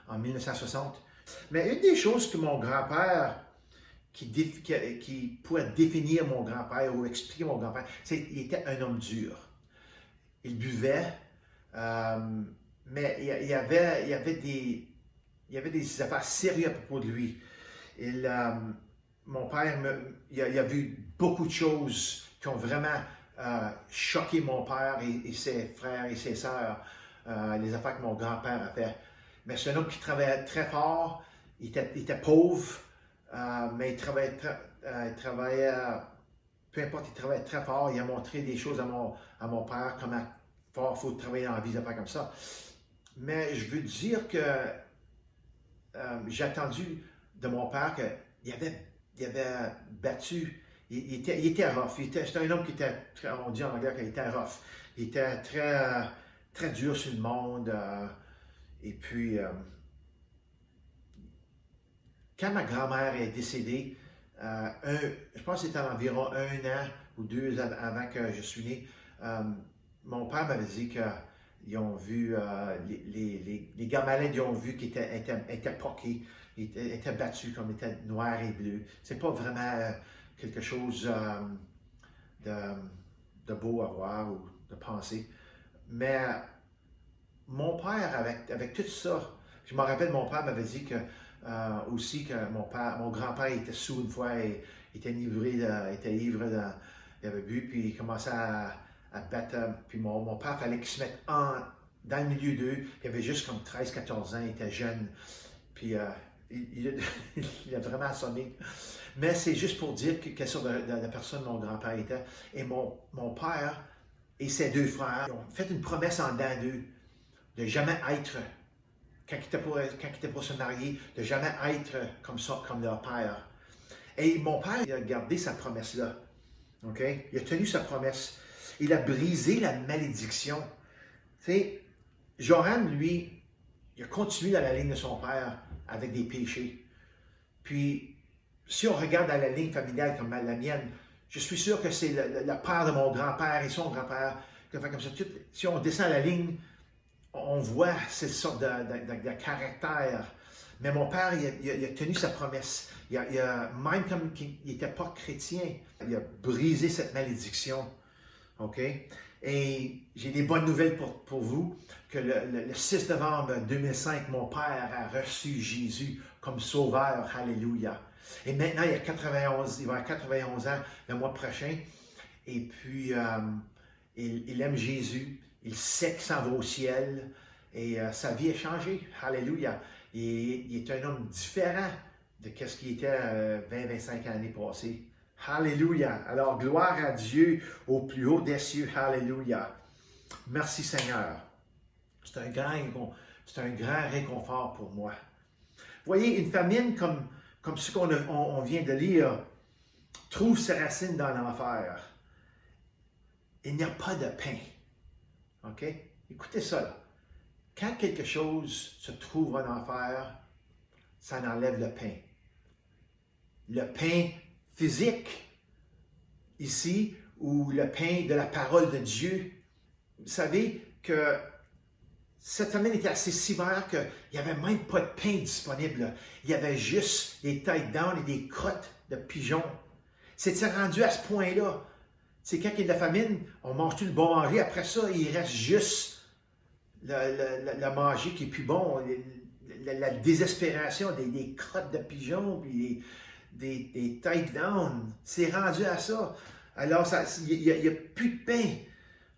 en 1960. Mais une des choses que mon grand-père, qui pourrait définir mon grand-père ou expliquer mon grand-père, c'est qu'il était un homme dur. Il buvait, mais il y avait des affaires sérieuses à propos de lui. Mon père, il a vu beaucoup de choses qui ont vraiment choqué mon père et ses frères et ses sœurs, les affaires que mon grand-père a fait. Mais c'est un homme qui travaillait très fort, il était pauvre, mais il travaillait, peu importe, il travaillait très fort. Il a montré des choses à mon père, comment fort il faut travailler dans la vie, des affaires comme ça. Mais je veux dire que j'ai entendu de mon père qu'il avait battu. Il était rough. C'était un homme qui était, on dit en anglais qu'il était rough. Il était très, très dur sur le monde. Et puis, quand ma grand-mère est décédée, je pense que c'était environ 1 an ou 2 ans avant que je suis né, mon père m'avait dit qu'ils ont vu, les gars malades, ils ont vu qu'ils étaient poqués, ils étaient battus comme ils étaient noirs et bleus. C'est pas vraiment quelque chose de beau à voir ou de penser. Mais mon père, avec tout ça, je me rappelle, mon père m'avait dit aussi que mon grand-père était sous une fois et était ivre, il avait bu, puis il commençait à battre. Puis mon père, il fallait qu'il se mette dans le milieu d'eux. Il avait juste comme 13-14 ans, il était jeune. Puis il a vraiment assommé. Mais c'est juste pour dire quelle sorte de personne mon grand-père était. Et mon père et ses 2 frères ont fait une promesse en dedans d'eux de jamais être, quand ils étaient pour se marier, de jamais être comme leur père. Et mon père, il a gardé sa promesse-là. Okay? Il a tenu sa promesse. Il a brisé la malédiction. Tu sais, Joram, lui, il a continué dans la ligne de son père avec des péchés. Puis, si on regarde dans la ligne familiale comme la mienne, je suis sûr que c'est le père de mon grand-père et son grand-père qui a fait comme ça. Si on descend la ligne, on voit cette sorte de caractère. Mais mon père, il a tenu sa promesse. Même comme il n'était pas chrétien, il a brisé cette malédiction. OK? Et j'ai des bonnes nouvelles pour vous, que le 6 novembre 2005, mon père a reçu Jésus comme sauveur. Alléluia. Et maintenant, il va avoir 91 ans le mois prochain. Et puis, il aime Jésus. Il sait qu'il s'en va au ciel. Et sa vie a changé. Alléluia. Il est un homme différent de ce qu'il était 20-25 années passées. Alléluia. Alors, gloire à Dieu au plus haut des cieux. Alléluia. Merci Seigneur. C'est un grand réconfort pour moi. Voyez, une famine comme ce qu'on vient de lire trouve ses racines dans l'enfer. Il n'y a pas de pain. OK? Écoutez ça, là. Quand quelque chose se trouve en enfer, ça enlève le pain. Le pain physique, ici, ou le pain de la parole de Dieu. Vous savez que cette famine était assez sévère qu'il n'y avait même pas de pain disponible. Il y avait juste des têtes d'âne et des crottes de pigeons. C'était rendu à ce point-là. C'est quand il y a de la famine, on mange tout le bon manger. Après ça, il reste juste le manger qui est plus bon. La désespération des crottes de pigeons, puis des têtes d'âne. C'est rendu à ça. Alors, il n'y a plus de pain.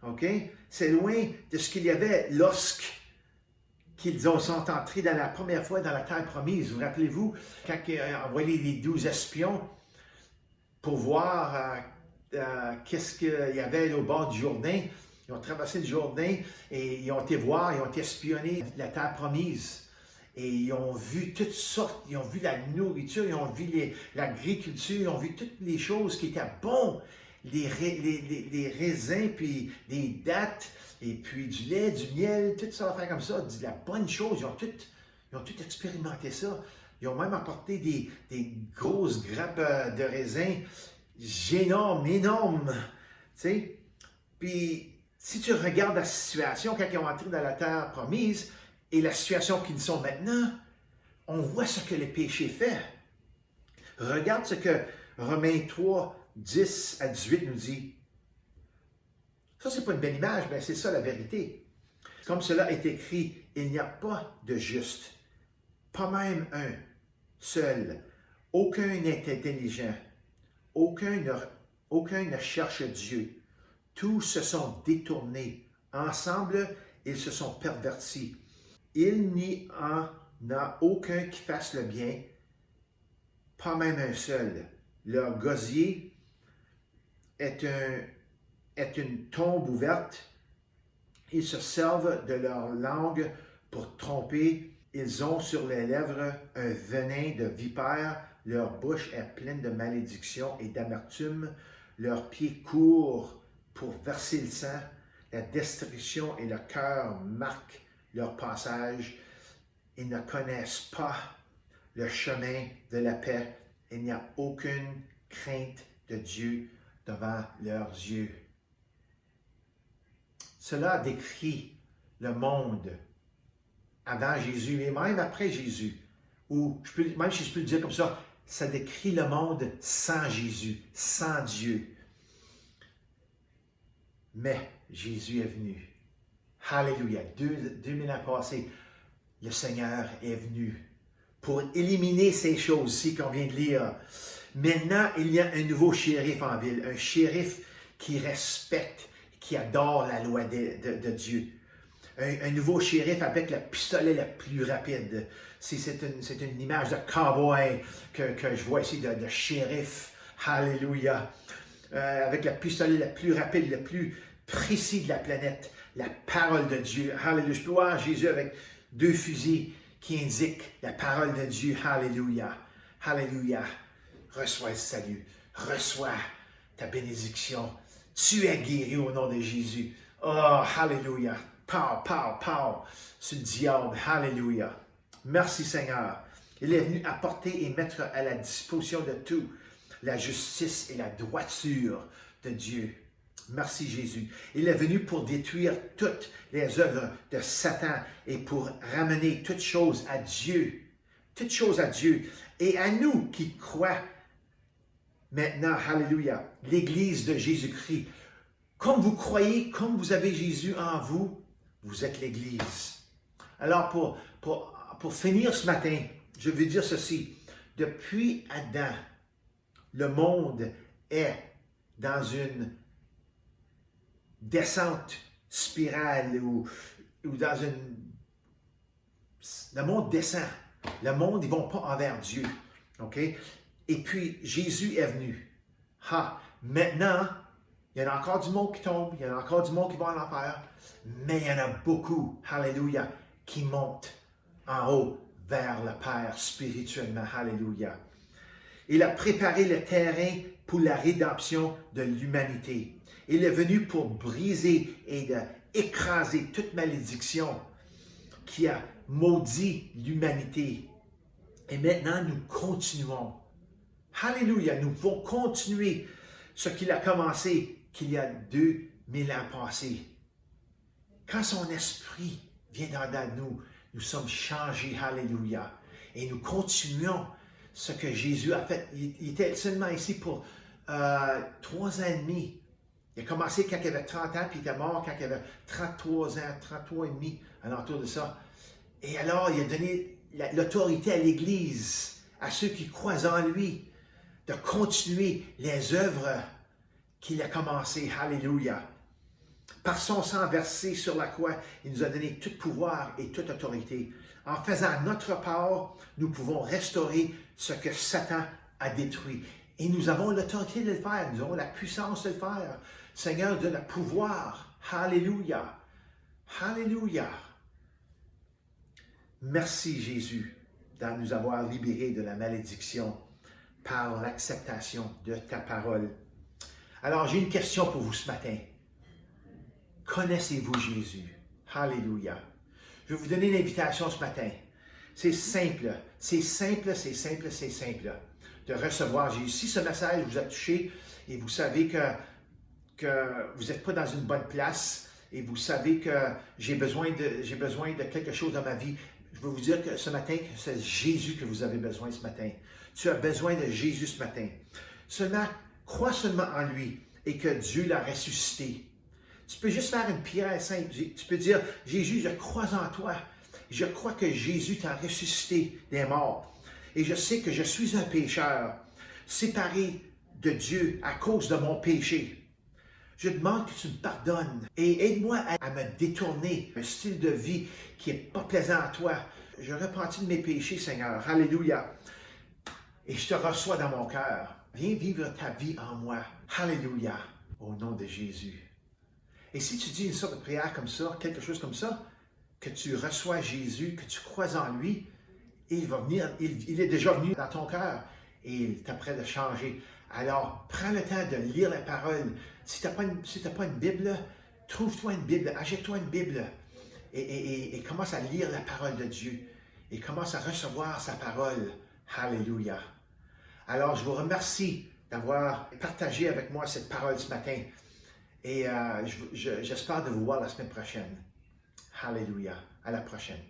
OK? C'est loin de ce qu'il y avait qu'ils sont entrés dans la première fois dans la terre promise. Vous rappelez-vous, quand il a envoyé les 12 espions pour voir qu'est-ce qu'il y avait au bord du Jourdain. Ils ont traversé le Jourdain et ils ont été voir, ils ont été espionnés la terre promise. Et ils ont vu toutes sortes, ils ont vu la nourriture, ils ont vu l'agriculture, ils ont vu toutes les choses qui étaient bonnes. Les raisins, puis des dattes, et puis du lait, du miel, tout ça, faire comme ça, de la bonne chose. Ils ont tout expérimenté ça. Ils ont même apporté des grosses grappes de raisins énormes, tu sais. Puis, si tu regardes la situation quand ils ont entré dans la terre promise et la situation qu'ils sont maintenant, on voit ce que le péché fait. Regarde ce que Romains 3, 10 à 18 nous dit. Ça, c'est pas une belle image, mais c'est ça la vérité. Comme cela est écrit, il n'y a pas de juste, pas même un seul. Aucun n'est intelligent, aucun ne cherche Dieu. Tous se sont détournés. Ensemble, ils se sont pervertis. Il n'y en a aucun qui fasse le bien, pas même un seul. Leur gosier est une tombe ouverte. Ils se servent de leur langue pour tromper. Ils ont sur les lèvres un venin de vipère. Leur bouche est pleine de malédiction et d'amertume. Leurs pieds courent pour verser le sang. La destruction et le cœur marquent leur passage. Ils ne connaissent pas le chemin de la paix. Il n'y a aucune crainte de Dieu devant leurs yeux. Cela décrit le monde avant Jésus et même après Jésus. Ou, même si je peux le dire comme ça décrit le monde sans Jésus, sans Dieu. Mais Jésus est venu. Alléluia. 2000 ans passés, le Seigneur est venu pour éliminer ces choses-ci qu'on vient de lire. Maintenant, il y a un nouveau shérif en ville, un shérif qui respecte, qui adore la loi de Dieu. Un nouveau shérif avec le pistolet le plus rapide. C'est une image de cowboy que je vois ici, de shérif. Alléluia. Avec le pistolet le plus rapide, le plus précis de la planète, la parole de Dieu. Alléluia. Je peux voir Jésus avec 2 fusils qui indiquent la parole de Dieu. Alléluia. Alléluia. Reçois le salut. Reçois ta bénédiction. Tu es guéri au nom de Jésus. Oh, alléluia. Pow. Ce diable. Alléluia. Merci Seigneur. Il est venu apporter et mettre à la disposition de tout la justice et la droiture de Dieu. Merci Jésus. Il est venu pour détruire toutes les œuvres de Satan et pour ramener toutes choses à Dieu. Toutes choses à Dieu. Et à nous qui croient maintenant, alléluia, l'Église de Jésus-Christ. Comme vous croyez, comme vous avez Jésus en vous, vous êtes l'Église. Alors pour finir ce matin, je veux dire ceci. Depuis Adam, le monde est dans une descente spirale ou dans une... Le monde descend. Le monde, ils ne vont pas envers Dieu. OK? Et puis, Jésus est venu. Maintenant, il y en a encore du monde qui tombe, il y en a encore du monde qui va en enfer, mais il y en a beaucoup, alléluia, qui montent en haut vers le Père spirituellement. Alléluia. Il a préparé le terrain pour la rédemption de l'humanité. Il est venu pour briser et écraser toute malédiction qui a maudit l'humanité. Et maintenant, nous continuons. Alléluia, nous pouvons continuer ce qu'il a commencé qu'il y a 2000 ans passés. Quand son esprit vient dans nous, nous sommes changés. Alléluia. Et nous continuons ce que Jésus a fait. Il était seulement ici pour 3 ans et demi. Il a commencé quand il avait 30 ans, puis il était mort quand il avait 33 ans, 33 et demi, alentour de ça. Et alors, il a donné l'autorité à l'Église, à ceux qui croient en lui, de continuer les œuvres qu'il a commencées. Alléluia. Par son sang versé sur la croix, il nous a donné tout pouvoir et toute autorité. En faisant notre part, nous pouvons restaurer ce que Satan a détruit. Et nous avons l'autorité de le faire, nous avons la puissance de le faire. Seigneur, donne le pouvoir. Alléluia. Alléluia. Merci Jésus de nous avoir libérés de la malédiction par l'acceptation de ta parole. Alors j'ai une question pour vous ce matin. Connaissez-vous Jésus? Alléluia. Je vais vous donner une invitation ce matin. C'est simple, c'est simple, c'est simple, c'est simple de recevoir Jésus. Si ce message vous a touché et vous savez que vous n'êtes pas dans une bonne place et vous savez que j'ai besoin de quelque chose dans ma vie, je veux vous dire que ce matin, c'est Jésus que vous avez besoin ce matin. Tu as besoin de Jésus ce matin. Seulement, crois seulement en lui et que Dieu l'a ressuscité. Tu peux juste faire une prière simple. Tu peux dire, Jésus, je crois en toi. Je crois que Jésus t'a ressuscité des morts. Et je sais que je suis un pécheur, séparé de Dieu à cause de mon péché. Je demande que tu me pardonnes et aide-moi à me détourner un style de vie qui n'est pas plaisant à toi. Je repentis de mes péchés, Seigneur. Alléluia. Et je te reçois dans mon cœur. Viens vivre ta vie en moi. Alléluia. Au nom de Jésus. Et si tu dis une sorte de prière comme ça, quelque chose comme ça, que tu reçois Jésus, que tu crois en lui, il va venir, il est déjà venu dans ton cœur et il t'apprête à changer. Alors, prends le temps de lire la parole. Si tu n'as pas une Bible, trouve-toi une Bible, achète-toi une Bible et commence à lire la parole de Dieu et commence à recevoir sa parole. Alléluia. Alors, je vous remercie d'avoir partagé avec moi cette parole ce matin. Et j'espère de vous voir la semaine prochaine. Alléluia. À la prochaine.